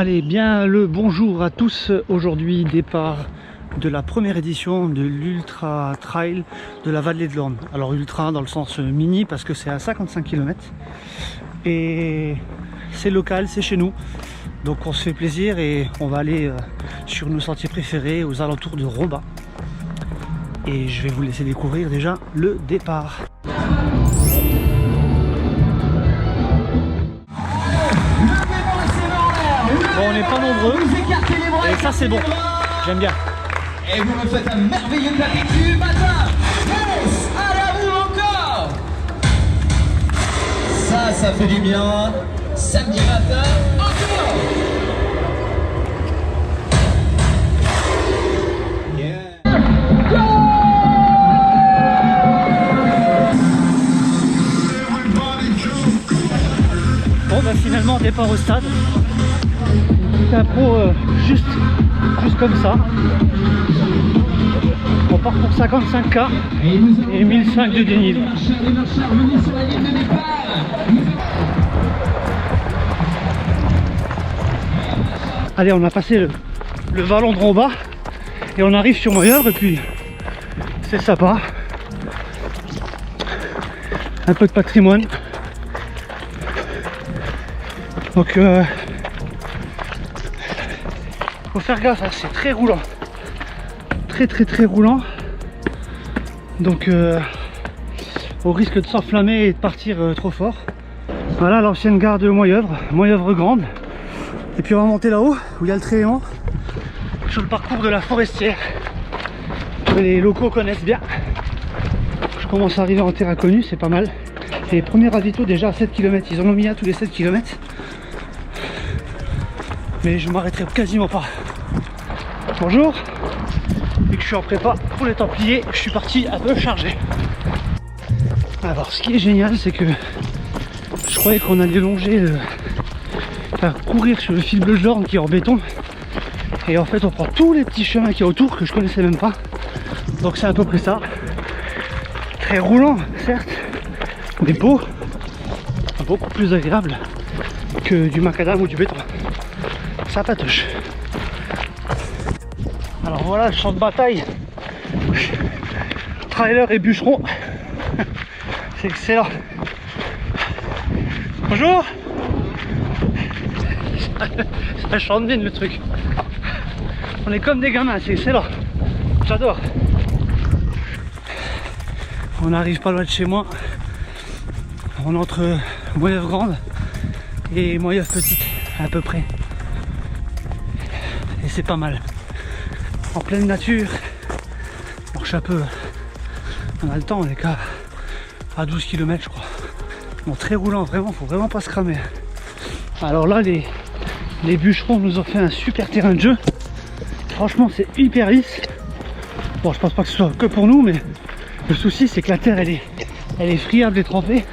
Allez, bien le bonjour à tous. Aujourd'hui, départ de la première édition de l'Ultra Trail de la Vallée de l'Orne. Alors ultra dans le sens mini parce que c'est à 55 km et c'est local, c'est chez nous. Donc on se fait plaisir et on va aller sur nos sentiers préférés aux alentours de Romba. Et je vais vous laisser découvrir déjà le départ. Bon, on n'est pas nombreux et ça c'est bon, j'aime bien. Et vous me faites un merveilleux clavier du matin. Yes, allez à vous encore. Ça fait du bien. Samedi matin, encore. Yeah. Bon bah finalement départ au stade. Une intro juste comme ça. On part pour 55K et 1005 de dénivelé. Allez, on a passé le vallon de Romba et on arrive sur Moyeuvre et puis c'est sympa. Un peu de patrimoine. Donc faut faire gaffe, hein, c'est très roulant. Très roulant. Donc au risque de s'enflammer et de partir trop fort. Voilà l'ancienne gare de Moyeuvre Grande. Et puis on va monter là-haut où il y a le Tréhémont sur le parcours de la Forestière que les locaux connaissent bien. Je commence à arriver en terre inconnue, c'est pas mal. Et les premiers ravitaux déjà à 7 km, ils en ont mis à tous les 7 km. Mais je m'arrêterai quasiment pas. Bonjour. Vu que je suis en prépa pour les Templiers, je suis parti un peu chargé. Alors ce qui est génial, c'est que je croyais qu'on allait longer enfin, courir sur le fil bleu jaune qui est en béton, et en fait on prend tous les petits chemins qu'il y a autour que je connaissais même pas. Donc c'est à peu près ça. Très roulant certes, mais beau, beaucoup plus agréable que du macadam ou du béton. Ça patouche. Alors voilà le champ de bataille. Trailer et bûcheron. C'est excellent. Bonjour. C'est un champ de mine le truc. On est comme des gamins, c'est excellent. J'adore. On arrive pas loin de chez moi. On est entre Moyeuvre Grande et Moyeuvre Petite à peu près. Et c'est pas mal. En pleine nature. On marche un peu. On a le temps, on est qu'à 12 km je crois. Bon, très roulant, vraiment, faut vraiment pas se cramer. Alors là les bûcherons nous ont fait un super terrain de jeu. Franchement c'est hyper lisse. Bon, je pense pas que ce soit que pour nous, mais le souci c'est que la terre elle est friable et trempée.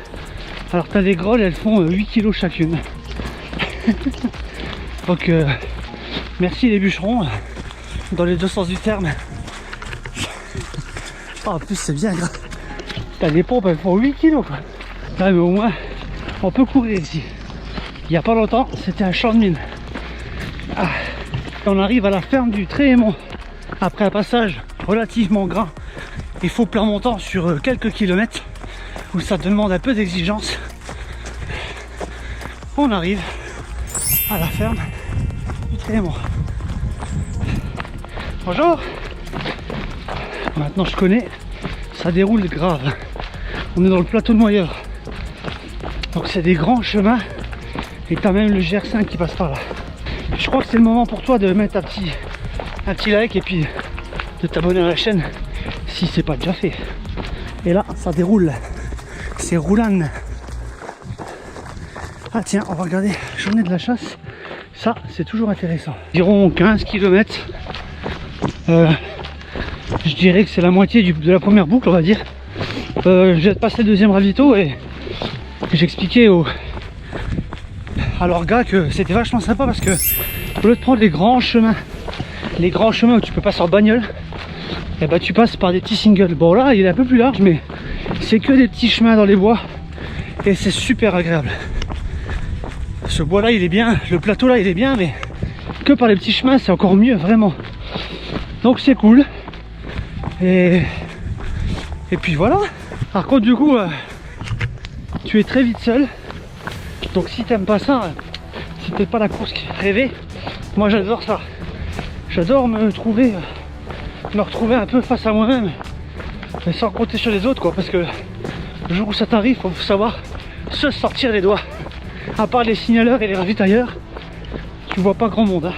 Alors t'as des grolles, elles font 8 kg chacune. Donc merci les bûcherons, dans les deux sens du terme. Oh, en plus c'est bien grave. T'as des pompes, elles font 8 kg quoi. Là, mais au moins on peut courir ici. Il n'y a pas longtemps c'était un champ de mine. Ah. On arrive à la ferme du Tréhémont après un passage relativement gras et faux plat montant sur quelques kilomètres où ça demande un peu d'exigence. On arrive à la ferme du Tréhémont. Bonjour. Maintenant je connais, ça déroule grave. On est dans le plateau de Moyeuvre. Donc c'est des grands chemins et t'as même le GR5 qui passe par là. Je crois que c'est le moment pour toi de mettre un petit like et puis de t'abonner à la chaîne si c'est pas déjà fait. Et là ça déroule, c'est roulant. Ah tiens, on va regarder journée de la chasse. Ça c'est toujours intéressant. Environ 15 km. Je dirais que c'est la moitié de la première boucle on va dire. Je viens de passer le deuxième ravito et j'expliquais à leur gars que c'était vachement sympa parce que au lieu de prendre les grands chemins où tu peux passer en bagnole, et bah tu passes par des petits singles. Bon là il est un peu plus large mais c'est que des petits chemins dans les bois et c'est super agréable. Ce bois là il est bien, le plateau là il est bien, mais que par les petits chemins, c'est encore mieux, vraiment. Donc c'est cool. Et puis voilà. Par contre, du coup, tu es très vite seul. Donc si t'aimes pas ça, c'est peut-être pas la course qui fait rêver. Moi j'adore ça. J'adore me retrouver un peu face à moi-même, mais sans compter sur les autres, quoi. Parce que le jour où ça t'arrive, faut savoir se sortir les doigts. À part les signaleurs et les ravitailleurs, tu vois pas grand monde, hein.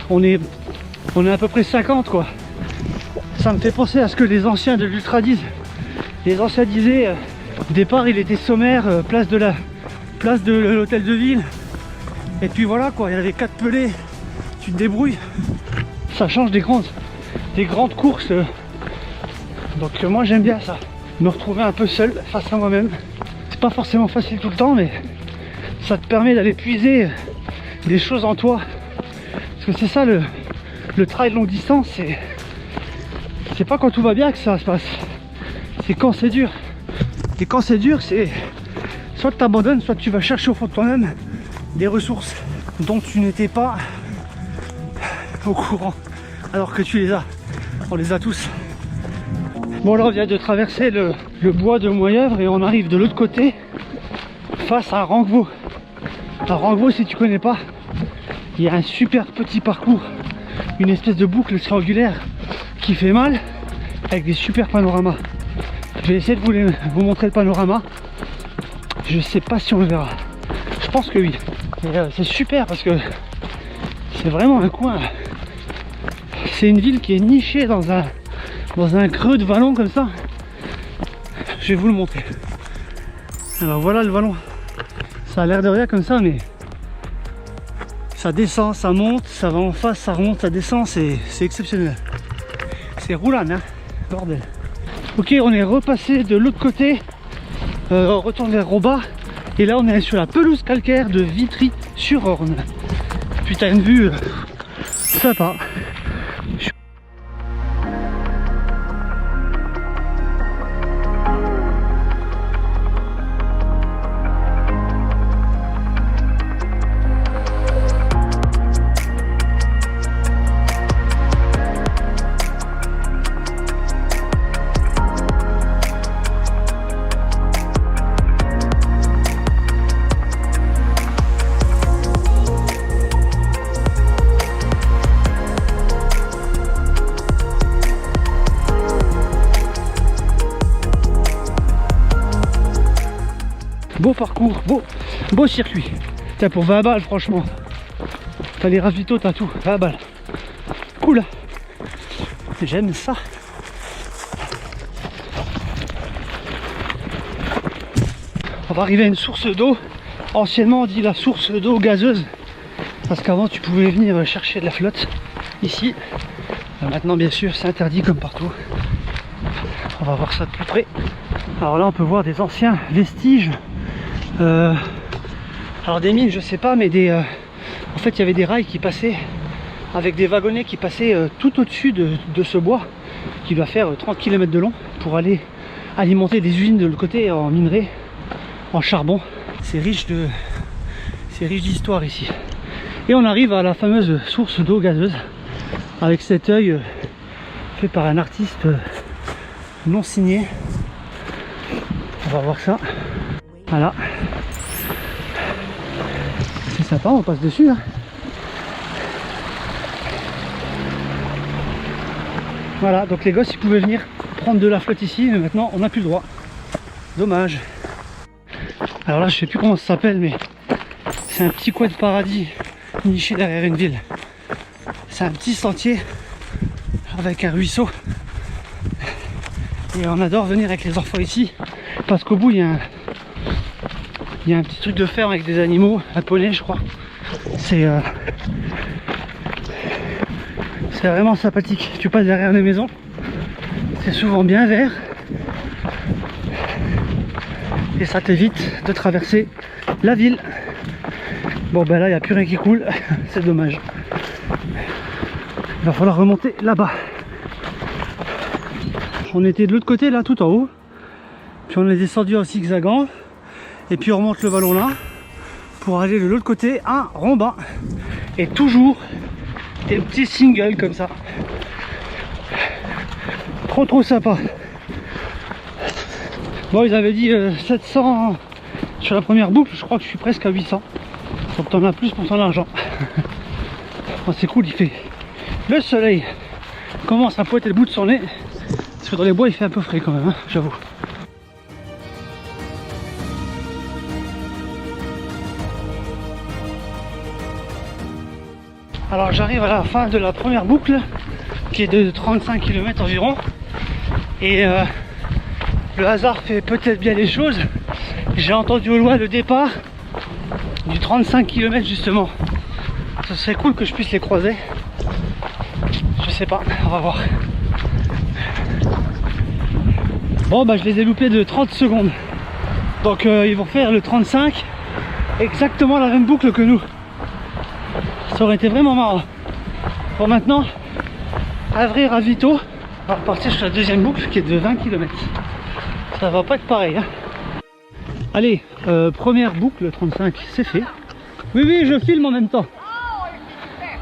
On est à peu près 50, quoi. Ça me fait penser à ce que les anciens de l'Ultra disent. Les anciens disaient, départ il était sommaire, place de l'hôtel de ville. Et puis voilà, quoi, il y avait 4 pelés, tu te débrouilles. Ça change des grandes courses. Donc moi j'aime bien ça. Me retrouver un peu seul face à moi-même. C'est pas forcément facile tout le temps, mais ça te permet d'aller puiser des choses en toi. Parce que c'est ça le trail longue distance, c'est pas quand tout va bien que ça se passe. C'est quand c'est dur. Et quand c'est dur, c'est soit tu t'abandonnes, soit tu vas chercher au fond de toi-même des ressources dont tu n'étais pas au courant, alors que tu les as. On les a tous. Bon, là on vient de traverser le bois de Moyeuvre et on arrive de l'autre côté face à Rangvaux. À Rangvaux, si tu connais pas, il y a un super petit parcours, une espèce de boucle triangulaire qui fait mal, avec des super panoramas. Je vais essayer de vous montrer le panorama. Je sais pas si on le verra. Je pense que oui. C'est super parce que c'est vraiment un coin. C'est une ville qui est nichée dans un creux de vallon comme ça. Je vais vous le montrer. Alors voilà le vallon. Ça a l'air de rien comme ça, mais ça descend, ça monte, ça va en face, ça remonte, ça descend, c'est exceptionnel. C'est roulane, hein, bordel. Ok, on est repassé de l'autre côté, on retourne vers Robat, et là on est sur la pelouse calcaire de Vitry-sur-Orne. Putain, une vue sympa. Beau parcours, beau circuit. Tiens, pour 20 balles, franchement. T'as les ravitaux, t'as tout. 20 balles. Cool. J'aime ça. On va arriver à une source d'eau. Anciennement, on dit la source d'eau gazeuse. Parce qu'avant, tu pouvais venir chercher de la flotte ici. Maintenant, bien sûr, c'est interdit comme partout. On va voir ça de plus près. Alors là, on peut voir des anciens vestiges. Alors des mines, je sais pas, mais en fait il y avait des rails qui passaient avec des wagonnets qui passaient tout au-dessus de ce bois qui doit faire 30 km de long pour aller alimenter des usines de l'autre côté en minerai, en charbon. C'est riche d'histoire ici. Et on arrive à la fameuse source d'eau gazeuse avec cet œil fait par un artiste non signé. On va voir ça. Voilà. C'est sympa, on passe dessus, hein. Voilà, donc les gosses ils pouvaient venir prendre de la flotte ici, mais maintenant on n'a plus le droit. Dommage. Alors là je sais plus comment ça s'appelle, mais c'est un petit coin de paradis niché derrière une ville. C'est un petit sentier avec un ruisseau. Et on adore venir avec les enfants ici parce qu'au bout il y a un petit truc de ferme avec des animaux, un poney je crois. C'est vraiment sympathique. Tu passes derrière les maisons, c'est souvent bien vert et ça t'évite de traverser la ville. Bon ben là il n'y a plus rien qui coule, c'est dommage. Il va falloir remonter là-bas. On était de l'autre côté là, tout en haut, puis on est descendu en zigzagant. Et puis on remonte le vallon là pour aller de l'autre côté à Rombin. Et toujours des petits singles comme ça. Trop sympa. Bon, ils avaient dit 700 sur la première boucle, je crois que je suis presque à 800. Donc t'en as plus pour ton argent. Bon, c'est cool, il fait. Le soleil commence à pointer le bout de son nez. Parce que dans les bois il fait un peu frais quand même, hein, j'avoue. Alors j'arrive à la fin de la première boucle qui est de 35 km environ. Et le hasard fait peut-être bien les choses. J'ai entendu au loin le départ du 35 km justement. Ce serait cool que je puisse les croiser. Je sais pas, on va voir. Bon bah je les ai loupés de 30 secondes. Donc ils vont faire le 35, exactement la même boucle que nous. Ça aurait été vraiment marrant. Bon maintenant, Avril à Vito, on va repartir sur la deuxième boucle qui est de 20 km. Ça va pas être pareil, hein. Allez, première boucle, 35, c'est fait. Oui, je filme en même temps.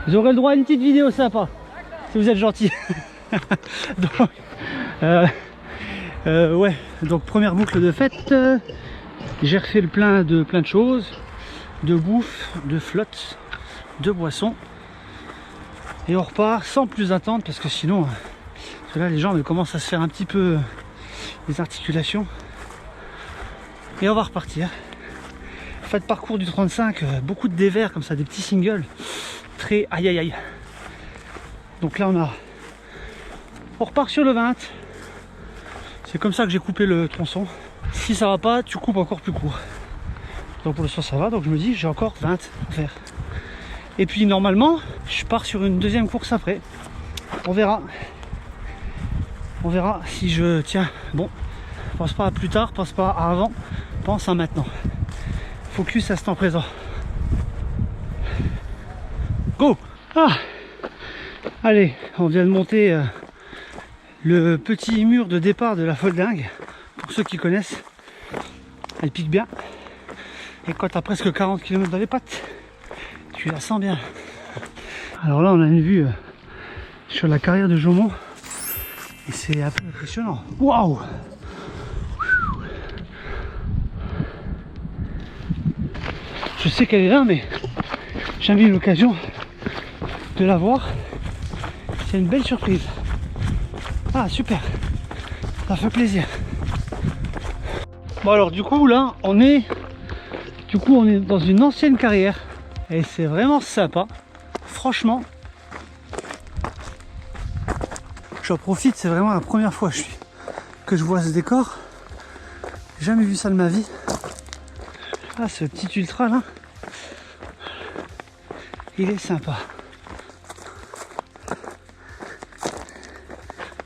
Vous aurez le droit à une petite vidéo sympa, si vous êtes gentil. Donc, ouais, donc première boucle de fête. J'ai refait le plein de choses, de bouffe, de flotte, de boissons. Et on repart sans plus attendre parce que sinon, parce que là les jambes commencent à se faire un petit peu les articulations. Et on va repartir. Faites parcours du 35, beaucoup de dévers comme ça, des petits singles. Très aïe aïe aïe. Donc là on repart sur le 20. C'est comme ça que j'ai coupé le tronçon. Si ça va pas, tu coupes encore plus court. Donc pour le soir ça va, donc je me dis j'ai encore 20 à faire. Et puis normalement, je pars sur une deuxième course après. On verra. On verra si je tiens. Bon, pense pas à plus tard, pense pas à avant, pense à maintenant. Focus à l'instant présent. Go! Ah! Allez, on vient de monter le petit mur de départ de la Foldingue. Pour ceux qui connaissent, elle pique bien. Et quand tu as presque 40 km dans les pattes, tu la sens bien. Alors là on a une vue sur la carrière de Jaumont et c'est un peu impressionnant. Waouh! Je sais qu'elle est là mais j'ai jamais eu l'occasion de la voir. C'est une belle surprise. Ah super, ça fait plaisir. Bon alors du coup là on est dans une ancienne carrière. Et c'est vraiment sympa, franchement. J'en profite, c'est vraiment la première fois que je vois ce décor. J'ai jamais vu ça de ma vie. Ah, ce petit ultra là, il est sympa.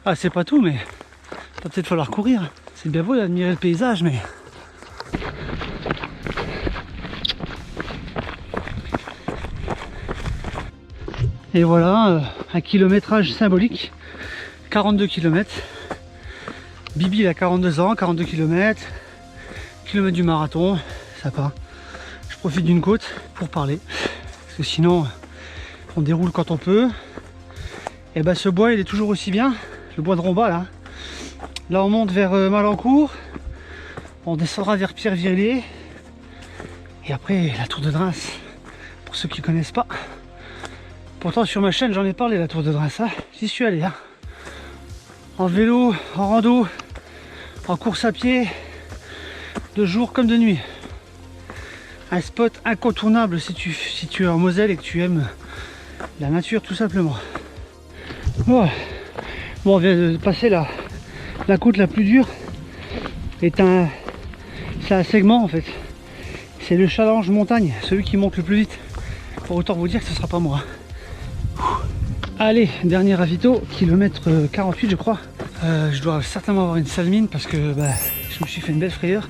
Ah, c'est pas tout, mais va peut-être falloir courir. C'est bien beau d'admirer le paysage, mais et voilà, un kilométrage symbolique, 42 km. Bibi il a 42 ans, 42 km, kilomètre du marathon, sympa. Je profite d'une côte pour parler, parce que sinon on déroule quand on peut. Et ben ce bois il est toujours aussi bien, le bois de Romba là. Là on monte vers Malancourt, on descendra vers Pierre-Virlier, et après la Tour de Drins, pour ceux qui ne connaissent pas. Pourtant sur ma chaîne j'en ai parlé, la Tour de Drins, j'y suis allé. Hein. En vélo, en rando, en course à pied, de jour comme de nuit. Un spot incontournable si tu es en Moselle et que tu aimes la nature tout simplement. Ouais. Bon, on vient de passer la côte la plus dure. C'est un segment en fait. C'est le challenge montagne, celui qui monte le plus vite. Pour autant vous dire que ce sera pas moi. Allez, dernier ravito, kilomètre 48 je crois. Je dois certainement avoir une sale mine parce que je me suis fait une belle frayeur.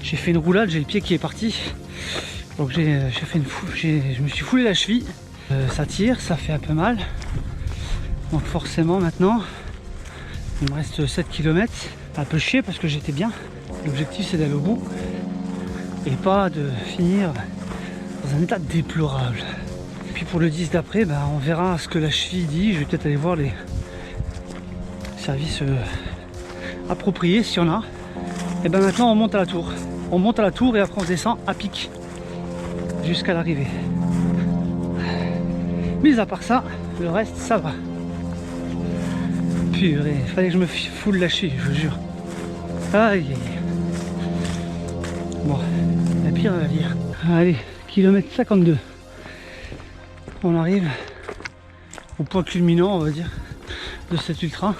J'ai fait une roulade, j'ai le pied qui est parti. Donc je me suis foulé la cheville. Ça tire, ça fait un peu mal. Donc forcément maintenant, il me reste 7 km. Un peu chier parce que j'étais bien. L'objectif c'est d'aller au bout et pas de finir dans un état déplorable. puis pour le 10 d'après, bah, on verra ce que la cheville dit. Je vais peut-être aller voir les services appropriés s'il y en a. Et ben maintenant on monte à la tour. On monte à la tour et après on descend à pic jusqu'à l'arrivée. Mis à part ça, le reste ça va. Purée, il fallait que je me foule la cheville, je vous jure. Aïe aïe aïe. Bon, la pire à dire. Allez, kilomètre 52. On arrive au point culminant, on va dire, de cet ultra.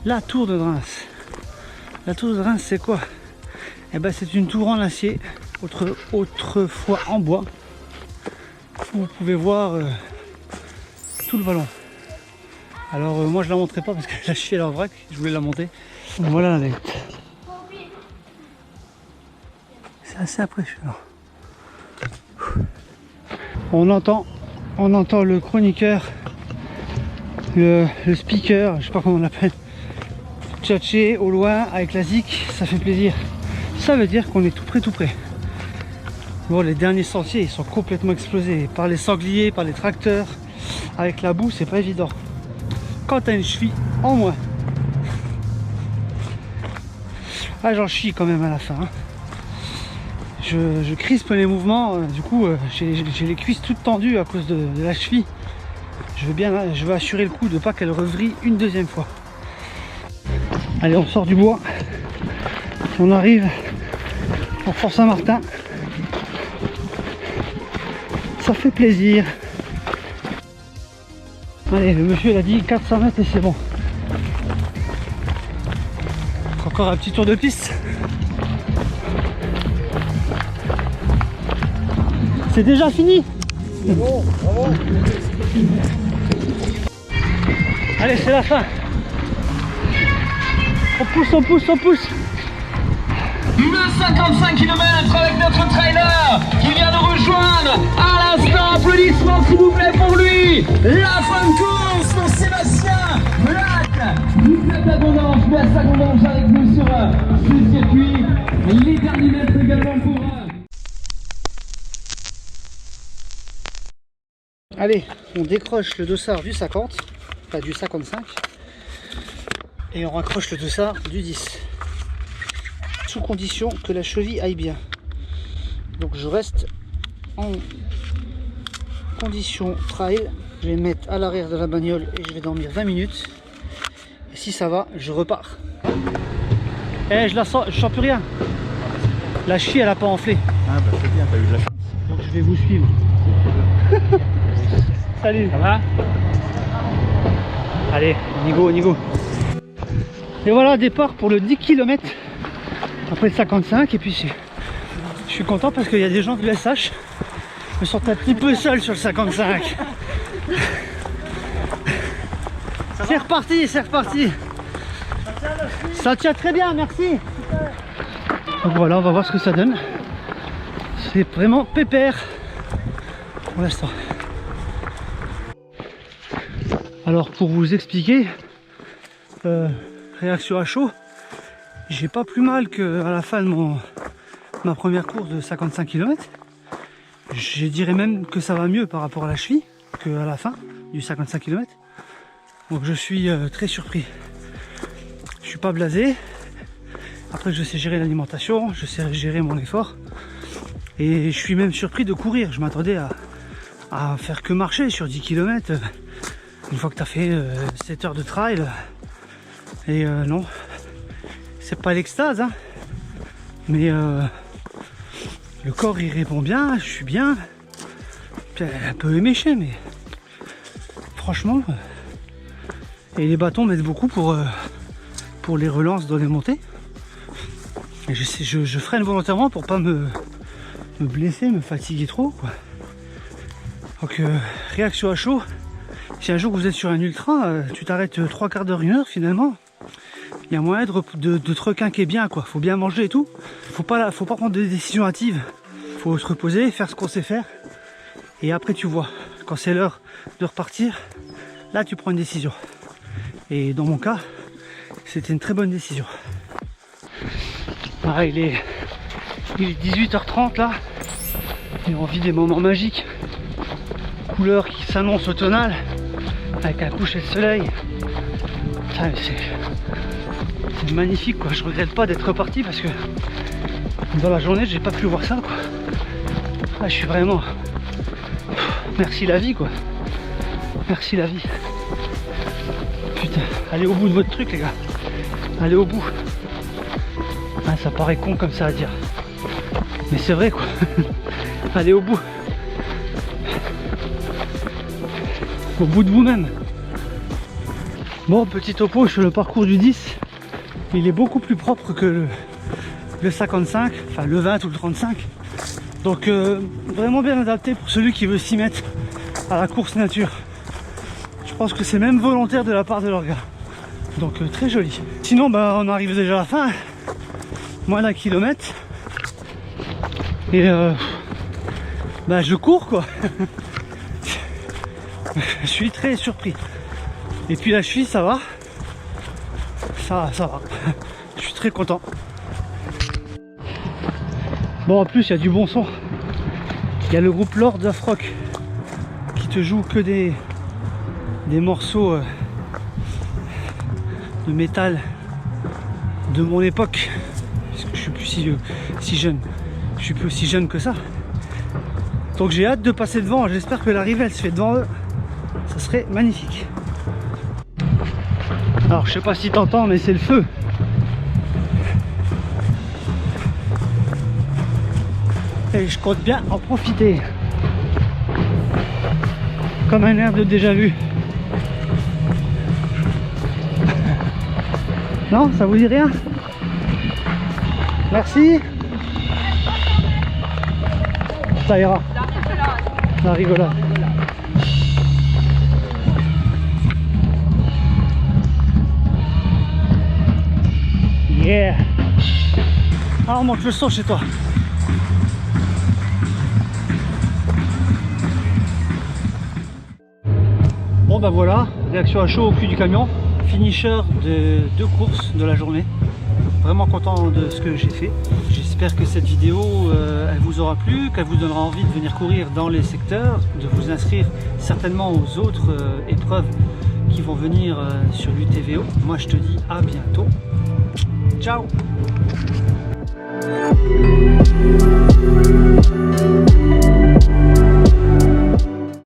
La tour de Reims. La tour de Reims, c'est quoi? Eh ben, c'est une tour en acier, autrefois en bois. Vous pouvez voir tout le vallon. Alors moi je la montrerai pas parce que la cheville est en vrac, je voulais la monter. Voilà la bête. C'est assez impressionnant. On entend le chroniqueur, le speaker, je sais pas comment on l'appelle, tchatcher au loin avec la zik, ça fait plaisir. Ça veut dire qu'on est tout près. Bon, les derniers sentiers ils sont complètement explosés par les sangliers, par les tracteurs. Avec la boue c'est pas évident. Quand t'as une cheville en moins. Ah, j'en chie quand même à la fin. Hein. Je crispe les mouvements, du coup j'ai les cuisses toutes tendues à cause de la cheville. Je veux assurer le coup de pas qu'elle revrille une deuxième fois. Allez, on sort du bois. On arrive au Fort Saint-Martin. Ça fait plaisir. Allez, le monsieur il a dit 400 mètres et c'est bon. Encore un petit tour de piste. C'est déjà fini. C'est bon, bravo. Allez, c'est la fin. On pousse. Le 55 km avec notre trailer qui vient nous rejoindre à l'instant. Applaudissements s'il vous plaît pour lui. La fin de course pour Sébastien Black. Vous êtes à Gondange, merci à Gondange avec nous sur ce circuit. Les derniers mètres également pour... Allez, on décroche le dossard du 50, pas du 55, et on raccroche le dossard du 10. Sous condition que la cheville aille bien. Donc je reste en condition trail. Je vais me mettre à l'arrière de la bagnole et je vais dormir 20 minutes. Et si ça va, je repars. Eh, je la sens, je sens plus rien. La cheville elle a pas enflé. Ah bah c'est bien, t'as eu de la chance. Donc je vais vous suivre. Salut. Ça va? Allez, on y go. Et voilà, départ pour le 10 km. Après le 55, et puis je suis content parce qu'il y a des gens de l'USH. Je me sens un petit peu seul sur le 55. C'est reparti. Ça tient très bien, merci. Donc voilà, on va voir ce que ça donne. C'est vraiment pépère pour l'instant. Alors pour vous expliquer, réaction à chaud, j'ai pas plus mal qu'à la fin de ma première course de 55 km. Je dirais même que ça va mieux par rapport à la cheville qu'à la fin du 55 km. Donc je suis très surpris. Je suis pas blasé. Après je sais gérer l'alimentation, je sais gérer mon effort. Et je suis même surpris de courir. Je m'attendais à faire que marcher sur 10 km. Une fois que tu as fait 7 heures de trail. Et non. C'est pas l'extase, hein, mais le corps il répond bien, je suis bien, un peu éméché, mais franchement, et les bâtons m'aident beaucoup pour les relances dans les montées. Et je freine volontairement pour pas me blesser, me fatiguer trop, quoi. Donc réaction à chaud. Si un jour vous êtes sur un ultra, tu t'arrêtes 3 quarts d'heure, 1 heure finalement. Il y a moyen de te requinquer bien, quoi. Faut bien manger et tout. Faut pas prendre des décisions hâtives. Faut se reposer, faire ce qu'on sait faire. Et après tu vois. Quand c'est l'heure de repartir, là tu prends une décision. Et dans mon cas, c'était une très bonne décision. Ah, il est 18h30 là. Et on vit des moments magiques. couleurs qui s'annoncent automnales avec un coucher de soleil. Putain, c'est magnifique quoi. Je regrette pas d'être reparti parce que dans la journée j'ai pas pu voir ça quoi. Ah, je suis vraiment... Merci la vie quoi. Merci la vie. Putain, allez au bout de votre truc les gars. Allez au bout. Ah, ça paraît con comme ça à dire. Mais c'est vrai quoi. Allez au bout. Au bout de vous-même. Bon, petit topo sur le parcours du 10. Il est beaucoup plus propre que le 55, enfin le 20 ou le 35. Donc vraiment bien adapté pour celui qui veut s'y mettre à la course nature. Je pense que c'est même volontaire de la part de leur gars. Donc très joli. Sinon bah, on arrive déjà à la fin. Moins d'1 kilomètre. Et bah, je cours quoi. Je suis très surpris. Et puis la cheville ça va. Ça va. Je suis très content. Bon en plus il y a du bon son. Il y a le groupe Lords of Rock qui te joue que des morceaux de métal de mon époque. Parce que je suis plus si jeune. Je suis plus aussi jeune que ça. Donc j'ai hâte de passer devant. J'espère que l'arrivée elle se fait devant eux. Ça serait magnifique. Alors je sais pas si t'entends mais c'est le feu. Et je compte bien en profiter. Comme un air de déjà vu. Non, ça vous dit rien? Merci. Ça ira. La rigolade. Yeah. Ah, on monte le son chez toi. Bon bah voilà, réaction à chaud au cul du camion. Finisher de 2 courses de la journée. Vraiment content de ce que j'ai fait. J'espère que cette vidéo elle vous aura plu, qu'elle vous donnera envie de venir courir dans les secteurs, de vous inscrire certainement aux autres épreuves qui vont venir sur l'UTVO. Moi je te dis à bientôt. Ciao.